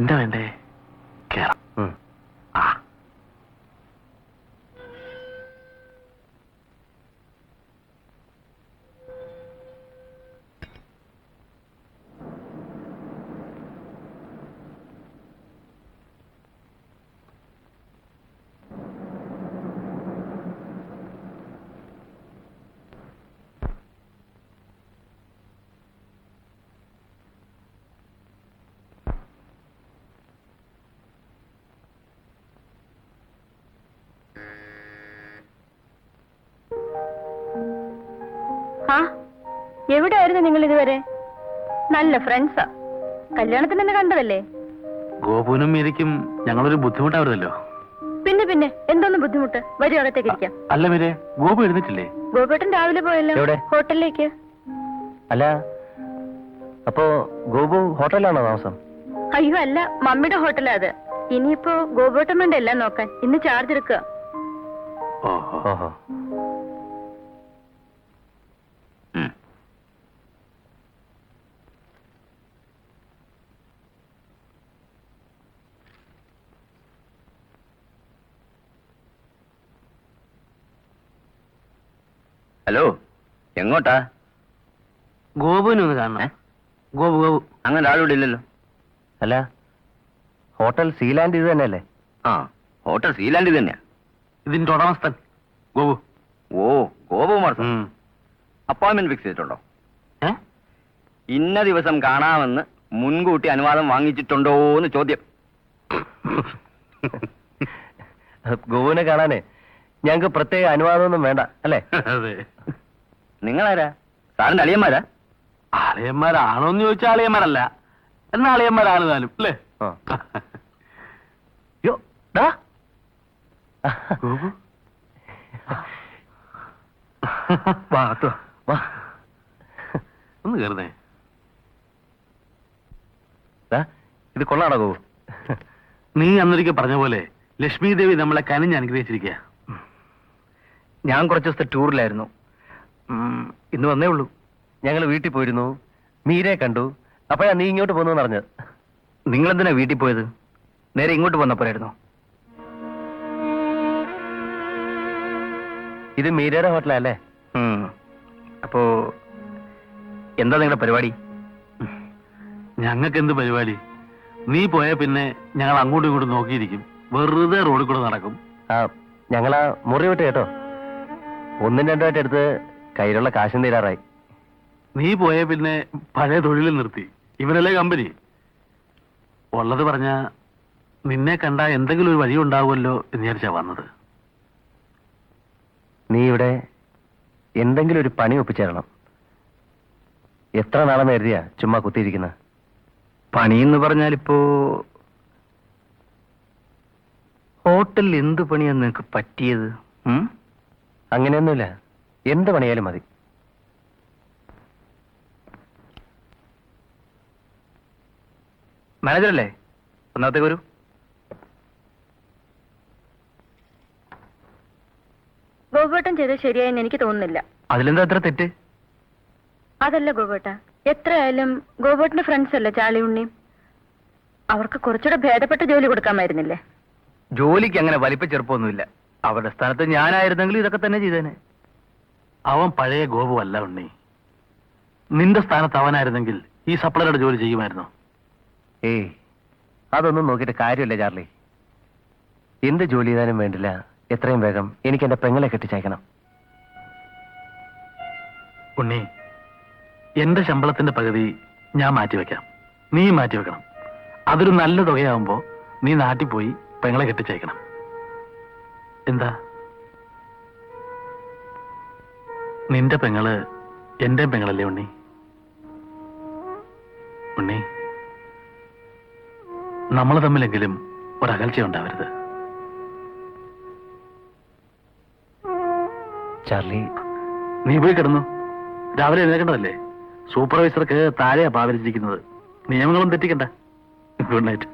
എന്താ വേണ്ടേ? കേറാം. ആ എവിടെയായിരുന്നു നിങ്ങൾ ഇതുവരെ? നല്ല ഫ്രണ്ട്സാ. കല്യാണത്തിന് തന്നെ കണ്ടതല്ലേ? ഗോപുവിനും മീരയ്ക്കും ഞങ്ങളൊരു ബുദ്ധിമുട്ടാവരുതല്ലോ. പിന്നെ പിന്നെ എന്തോന്നും ബുദ്ധിമുട്ട്? വരും, അകത്തേക്ക് ഇരിക്കാം. അല്ല മീരെ, ഗോപു എഴുന്നിട്ടില്ലേ? ഗോപേട്ടൻ രാവിലെ പോയല്ലോ. ഹോട്ടലിലേക്ക്. അല്ല, അപ്പോ ഗോപു ഹോട്ടലിലാണോ താമസം? അയ്യോ അല്ല, മമ്മിയുടെ ഹോട്ടലാ അത്. ഇനിയിപ്പോ ഗോപേട്ടൻ വേണ്ട എല്ലാം നോക്കാൻ. ഇന്ന് ചാർജ് എടുക്കുക. ഓഹോ. ഹലോ, എങ്ങോട്ടാ? ഗോപുവിനൊന്ന് കാണണം. ഗോപു ഗോപു. അങ്ങനെ ആളിവിടെ ഇല്ലല്ലോ. അല്ല, ഹോട്ടൽ സീലാൻഡ് ഇത് തന്നെയല്ലേ? ആ, ഹോട്ടൽ സീലാൻഡ് തന്നെയാ. ഇതിന്റെ ഉടമസ്ഥൻ ഗോപു. ഓ, ഗോപകുമാർ. അപ്പോയിന്റ്മെന്റ് ഫിക്സ് ചെയ്തിട്ടുണ്ടോ? ഇന്ന ദിവസം കാണാമെന്ന് മുൻകൂട്ടി അനുവാദം വാങ്ങിച്ചിട്ടുണ്ടോ എന്ന് ചോദ്യം. ഗോപുവിനെ കാണാനേ ഞങ്ങൾക്ക് പ്രത്യേക അനുവാദമൊന്നും വേണ്ട അല്ലേ? അതെ. നിങ്ങളാരാ? സാറിന്റെ അളിയന്മാരാ? അളിയന്മാരാണോന്ന് ചോദിച്ചാൽ അളിയന്മാരല്ല, എന്നാ അളിയന്മാരാണ് താനും അല്ലേ? ഗോപു ഒന്ന് കയറുന്നേ. ഇത് കൊള്ളാണോ ഗോപു? നീ അന്നൊരിക്കൽ പറഞ്ഞ പോലെ ലക്ഷ്മി ദേവി നമ്മളെ കനിഞ്ഞ് അനുഗ്രഹിച്ചിരിക്കുക. ഞാൻ കുറച്ച് ദിവസത്തെ ടൂറിലായിരുന്നു. ഇന്ന് വന്നേ ഉള്ളൂ. ഞങ്ങൾ വീട്ടിൽ പോയിരുന്നു, മീരയെ കണ്ടു. അപ്പോഴാ നീ ഇങ്ങോട്ട് പോന്നു പറഞ്ഞത്. നിങ്ങളെന്തിനാ വീട്ടിൽ പോയത്? നേരെ ഇങ്ങോട്ട് വന്നപ്പോഴായിരുന്നു. ഇത് മീരയുടെ ഹോട്ടലാ അല്ലേ? അപ്പോ എന്താ നിങ്ങളുടെ പരിപാടി? ഞങ്ങൾക്ക് എന്ത് പരിപാടി? നീ പോയ പിന്നെ ഞങ്ങൾ അങ്ങോട്ടും ഇങ്ങോട്ടും നോക്കിയിരിക്കും, വെറുതെ റോഡിൽ കൂടെ നടക്കും. ഞങ്ങളാ മുറി വിട്ട് കേട്ടോ. ഒന്നും രണ്ടുമായിട്ട് എടുത്ത് കയ്യിലുള്ള കാശും തീരാറായി. നീ പോയ പിന്നെ പഴയ തൊഴിൽ നിർത്തി. ഇവനല്ലേ കമ്പനി. ഉള്ളത് പറഞ്ഞ നിന്നെ കണ്ട എന്തെങ്കിലും ഒരു വഴി ഉണ്ടാവുമല്ലോ എന്ന് വിചാരിച്ചാ വന്നത്. നീ ഇവിടെ എന്തെങ്കിലും ഒരു പണി ഒപ്പിച്ചേരണം. എത്ര നാളെന്ന് കരുതിയാ ചുമ്മാ കുത്തിയിരിക്കുന്ന? പണിയെന്ന് പറഞ്ഞാലിപ്പോ ഹോട്ടലിൽ എന്ത് പണിയാണ് നിനക്ക് പറ്റിയത്? അങ്ങനെയൊന്നുമില്ല, എന്ത് പണിയാലും മതി. മാനേജറല്ലേ? ഒന്നാമത്തേക്ക് വരൂ. ഗോപേട്ടൻ ചെയ്തത് ശരിയായെന്ന് എനിക്ക് തോന്നുന്നില്ല. അതിലെന്താ അത്ര തെറ്റ്? അതല്ല ഗോപേട്ട, എത്രയായാലും ഗോപേട്ടന്റെ ഫ്രണ്ട്സ് അല്ലേ ചാളി ഉണ്ണിയും. അവർക്ക് കുറച്ചുകൂടെ ഭേദപ്പെട്ട ജോലി കൊടുക്കാമായിരുന്നില്ലേ? ജോലിക്ക് അങ്ങനെ വലിപ്പ ചെറുപ്പമൊന്നുമില്ല. അവരുടെ സ്ഥാനത്ത് ഞാനായിരുന്നെങ്കിലും ഇതൊക്കെ തന്നെ ചെയ്തേനെ. അവൻ പഴയ ഗോപു അല്ല ഉണ്ണി. നിന്റെ സ്ഥാനത്ത് അവനായിരുന്നെങ്കിൽ ഈ സപ്ലൈയുടെ ജോലി ചെയ്യുമായിരുന്നു. ഏയ്, അതൊന്നും നോക്കിയിട്ട് കാര്യമില്ല ചാർലി. എന്ത് ജോലി ചെയ്താലും വേണ്ടില്ല, എത്രയും വേഗം എനിക്ക് എന്റെ പെങ്ങളെ കെട്ടിച്ചയക്കണം. ഉണ്ണി, എന്റെ ശമ്പളത്തിന്റെ പകുതി ഞാൻ മാറ്റിവെക്കാം, നീ മാറ്റിവെക്കണം. അതൊരു നല്ല തുകയാവുമ്പോ നീ നാട്ടിൽ പോയി പെങ്ങളെ കെട്ടിച്ചയക്കണം. എന്താ? നിന്റെ പെങ്ങള് എന്റെ പെങ്ങളല്ലേ ഉണ്ണി? ഉണ്ണി, നമ്മൾ തമ്മിലെങ്കിലും ഒരകൽച്ച ഉണ്ടാവരുത്. ചാർലി, നീ പോയി കിടന്നു. രാവിലെ എഴുന്നേക്കേണ്ടതല്ലേ? സൂപ്പർവൈസർക്ക് താഴെയാ പാവരിച്ചിരിക്കുന്നത്. നിയമങ്ങളും തെറ്റിക്കണ്ട. Good night.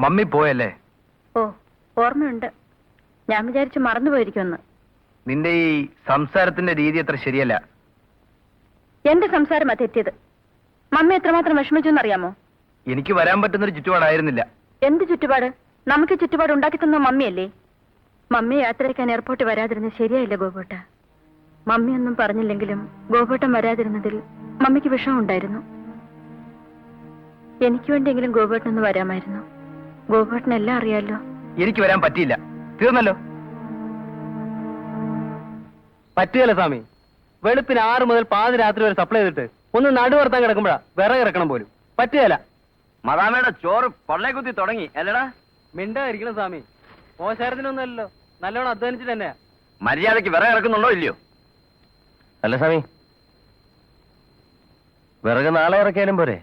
മമ്മി പോയല്ലേ? ഓ, ഓർമ്മയുണ്ട്. ഞാൻ വിചാരിച്ചു മറന്നുപോയിരിക്കുമെന്ന്. നിന്റെ ഈ സംസാരത്തിന്റെ രീതി അത്ര ശരിയല്ല. എന്റെ സംസാരമാ തെറ്റിയത്. മമ്മി എത്രമാത്രം വിഷമിച്ചു എന്നറിയാമോ? എനിക്ക് വരാൻ പറ്റുന്നൊരു ചുറ്റുപാടായിരുന്നില്ല. എന്ത് ചുറ്റുപാട്? നമുക്ക് ഈ ചുറ്റുപാട് ഉണ്ടാക്കി തന്ന മമ്മിയല്ലേ. മമ്മി യാത്രയ്ക്കാൻ എയർപോർട്ടിൽ വരാതിരുന്നത് ശരിയായില്ല ഗോപേട്ട. മമ്മിയൊന്നും പറഞ്ഞില്ലെങ്കിലും ഗോപേട്ടൻ വരാതിരുന്നതിൽ മമ്മിക്ക് വിഷമമുണ്ടായിരുന്നു. എനിക്ക് വേണ്ടിയെങ്കിലും ഗോപേട്ടനൊന്ന് വരാമായിരുന്നു. ഗോപേട്ടനെല്ലാം അറിയാലോ. എനിക്ക് വരാൻ പറ്റിയില്ല. തീർന്നല്ലോ. പറ്റുകയല്ല സ്വാമി. വെളുപ്പിന് 6 മുതൽ പാതിരാത്രി വരെ സപ്ലൈ ചെയ്തിട്ട് ഒന്ന് നടുവർത്താൻ കിടക്കുമ്പോഴാ വിറകിറക്കണം പോലും. പറ്റുകയല്ല. മദാമയുടെ ചോറ് പൊള്ളേ കുത്തി തുടങ്ങി അല്ലടാ. മിണ്ടായിരിക്കണം സ്വാമി. മോശാരത്തിനൊന്നുമല്ലോ, നല്ലോണം അധ്വാനിച്ചിട്ട് തന്നെയാ. മര്യാദയ്ക്ക് വിറ ഇറക്കുന്നുണ്ടോ ഇല്ലയോ? അല്ല സ്വാമി, വിറക് നാളെ ഇറക്കിയാലും പോരെ?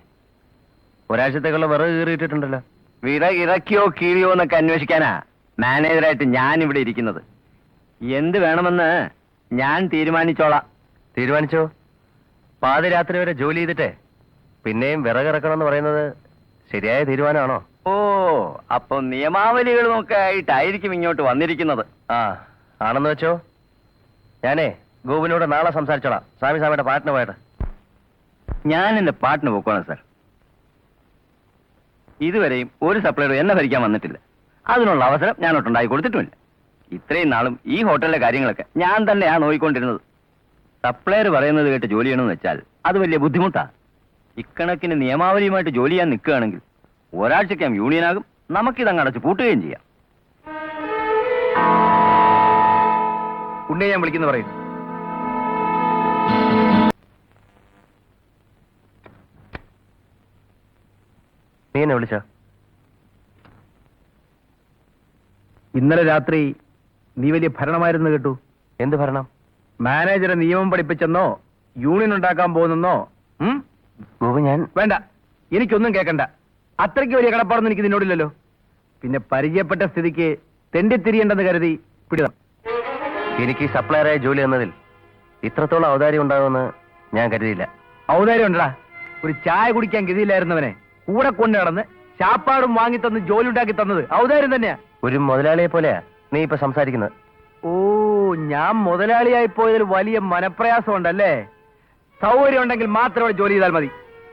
ഒരാഴ്ചത്തേക്കുള്ള വിറക് കീറിയിട്ടിട്ടുണ്ടല്ലോ. വിറ ഇറക്കിയോ കീറിയോ എന്നൊക്കെ അന്വേഷിക്കാനാ മാനേജറായിട്ട് ഞാൻ ഇവിടെ ഇരിക്കുന്നത്. എന്ത് വേണമെന്ന് ഞാൻ തീരുമാനിച്ചോളാം. തീരുമാനിച്ചോ? പാതിരാത്രി വരെ ജോലി ചെയ്തിട്ടേ പിന്നെയും വിറകിറക്കണമെന്ന് പറയുന്നത് ശരിയായ തീരുമാനമാണോ? ഓ, അപ്പൊ നിയമാവലികളും ഒക്കെ ആയിട്ടായിരിക്കും ഇങ്ങോട്ട് വന്നിരിക്കുന്നത്. ആ, ആണെന്ന് വെച്ചോ. ഞാനേ ഗോപിനോട് നാളെ സംസാരിച്ചോളാം. സ്വാമിയുടെ പാട്ടിന് പോയിട്ട്. ഞാൻ എന്റെ പാട്ടിന് പോക്കോണം സാർ. ഇതുവരെയും ഒരു സപ്ലൈറും എന്നെ ഭരിക്കാൻ വന്നിട്ടില്ല. അതിനുള്ള അവസരം ഞാൻ ഒട്ടുണ്ടാക്കി കൊടുത്തിട്ടുമില്ല. ഇത്രയും നാളും ഈ ഹോട്ടലിലെ കാര്യങ്ങളൊക്കെ ഞാൻ തന്നെയാണ് നോക്കിക്കൊണ്ടിരുന്നത്. സപ്ലയർ പറയുന്നത് കേട്ട് ജോലി ചെയ്യണമെന്ന് വെച്ചാൽ അത് വലിയ ബുദ്ധിമുട്ടാണ്. ഇക്കണക്കിന് നിയമാവലിയുമായിട്ട് ജോലി ചെയ്യാൻ നിൽക്കുകയാണെങ്കിൽ ഒരാഴ്ചയ്ക്കാം യൂണിയനാകും. നമുക്കിതങ്ങ് അടച്ച് പൂട്ടുകയും ചെയ്യാം. ഉണ്ണിയെ ഞാൻ വിളിക്കുന്നു പറയും. നീ എന്നെ വിളിച്ചോ? ഇന്നലെ രാത്രി നീ വലിയ ഭരണമായിരുന്നു കേട്ടു. എന്ത് ഭരണം? മാനേജറെ നിയമം പഠിപ്പിച്ചെന്നോ യൂണിയൻ ഉണ്ടാക്കാൻ പോകുന്നെന്നോ? ഗോപു, ഞാൻ വേണ്ട, എനിക്കൊന്നും കേൾക്കണ്ട. അത്രയ്ക്ക് വലിയ കടപ്പാടൊന്നും എനിക്ക് നിന്നോടില്ലല്ലോ. പിന്നെ പരിചയപ്പെട്ട സ്ഥിതിക്ക് തെണ്ടിത്തിരിയേണ്ടെന്ന് കരുതി പിടിതം. എനിക്ക് സപ്ലയറായ ജോലി എന്നതിൽ ഇത്രത്തോളം ഔദാര്യം ഉണ്ടാകുമെന്ന് ഞാൻ കരുതിയില്ല. ഔദാര്യം ഉണ്ടടാ. ഒരു ചായ കുടിക്കാൻ ഗതിയില്ലായിരുന്നവനെ കൂടെ കൊണ്ട് നടന്ന് ചാപ്പാടും വാങ്ങി തന്ന് ജോലി ഉണ്ടാക്കി തന്നത് ഔദാര്യം തന്നെയാ. ഒരു മുതലാളിയെ പോലെയാ നീ ഇപ്പൊ സംസാരിക്കുന്നത്. ഓ, ഞാൻ മുതലാളിയായി പോയതിൽ വലിയ മനപ്രയാസം ഉണ്ടല്ലേ? സൗകര്യം ഉണ്ടെങ്കിൽ മാത്രം ഇവിടെ ജോലി ചെയ്താൽ മതി.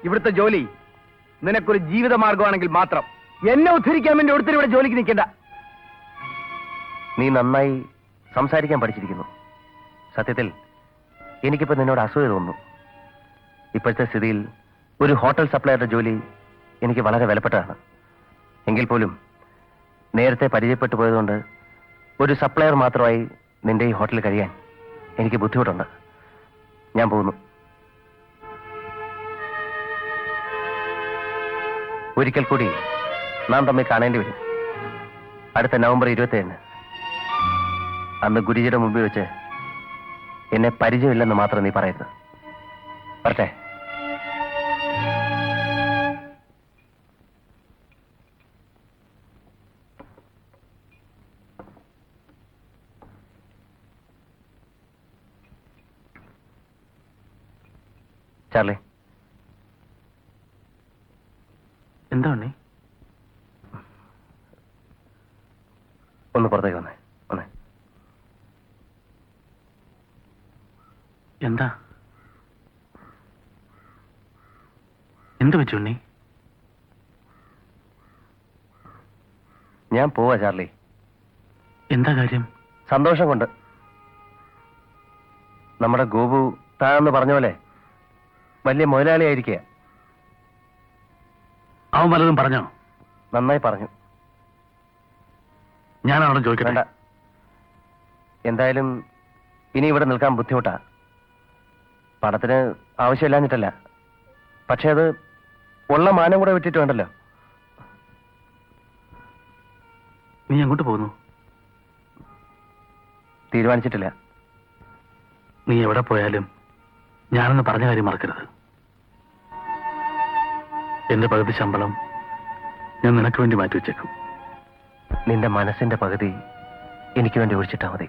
ഇവിടുത്തെ ജോലി നിനക്കൊരു ജീവിത മാർഗമാണെങ്കിൽ മാത്രം. എന്നെ ഉദ്ധരിക്കാൻ വേണ്ടി ഒരുത്തരും ഇവിടെ ജോലിക്ക് നിൽക്കണ്ട. നീ നന്നായി സംസാരിക്കാൻ പഠിച്ചിരിക്കുന്നു. സത്യത്തിൽ എനിക്കിപ്പോ നിന്നോട് അസൂയ തോന്നുന്നു. ഇപ്പോഴത്തെ സ്ഥിതിയിൽ ഒരു ഹോട്ടൽ സപ്ലയറുടെ ജോലി എനിക്ക് വളരെ വിലപ്പെട്ടതാണ്. എങ്കിൽ പോലും നേരത്തെ പരിചയപ്പെട്ടു പോയതുകൊണ്ട് ഒരു സപ്ലയർ മാത്രമായി നിന്റെ ഈ ഹോട്ടലിൽ കഴിയാൻ എനിക്ക് ബുദ്ധിമുട്ടുണ്ട്. ഞാൻ പോകുന്നു. ഒരിക്കൽ കൂടി നാം തമ്മിൽ കാണേണ്ടി വരും. അടുത്ത നവംബർ 27-ന്. അന്ന് ഗുരുജിയുടെ മുമ്പിൽ വെച്ച് എന്നെ പരിചയമില്ലെന്ന് മാത്രം നീ പറയരുത്. വരട്ടെ. ചാർലി, എന്താ ഉണ്ണി? ഒന്ന് പുറത്തേക്ക് വന്നേ. വന്നേ. എന്താ എന്ത് വെച്ചു ഉണ്ണി? ഞാൻ പോവാ ചാർലി. എന്താ കാര്യം? സന്തോഷം കൊണ്ട്. നമ്മുടെ ഗോപു താഴെന്ന് പറഞ്ഞ പോലെ വലിയ മുതലാളിയായിരിക്കുക. അവൻ വല്ലതും പറഞ്ഞോ? നന്നായി പറഞ്ഞു. ഞാനാണോ ചോദിക്കട്ടെ? വേണ്ട. എന്തായാലും ഇനി ഇവിടെ നിൽക്കാൻ ബുദ്ധിമുട്ടാ. പണത്തിന് ആവശ്യമില്ലാഞ്ഞിട്ടല്ല, പക്ഷെ അത് ഉള്ള മാനം കൂടെ വിട്ടിട്ട് വേണ്ടല്ലോ. നീ എങ്ങോട്ട് പോകുന്നു? തീരുമാനിച്ചിട്ടില്ല. നീ എവിടെ പോയാലും ഞാനെന്ന് പറഞ്ഞ കാര്യം മറക്കരുത്. എന്റെ പകുതി ശമ്പളം ഞാൻ നിനക്ക് വേണ്ടി മാറ്റിവെച്ചേക്കും. നിന്റെ മനസ്സിന്റെ പകുതി എനിക്ക് വേണ്ടി ഒഴിച്ചിട്ടാ മതി.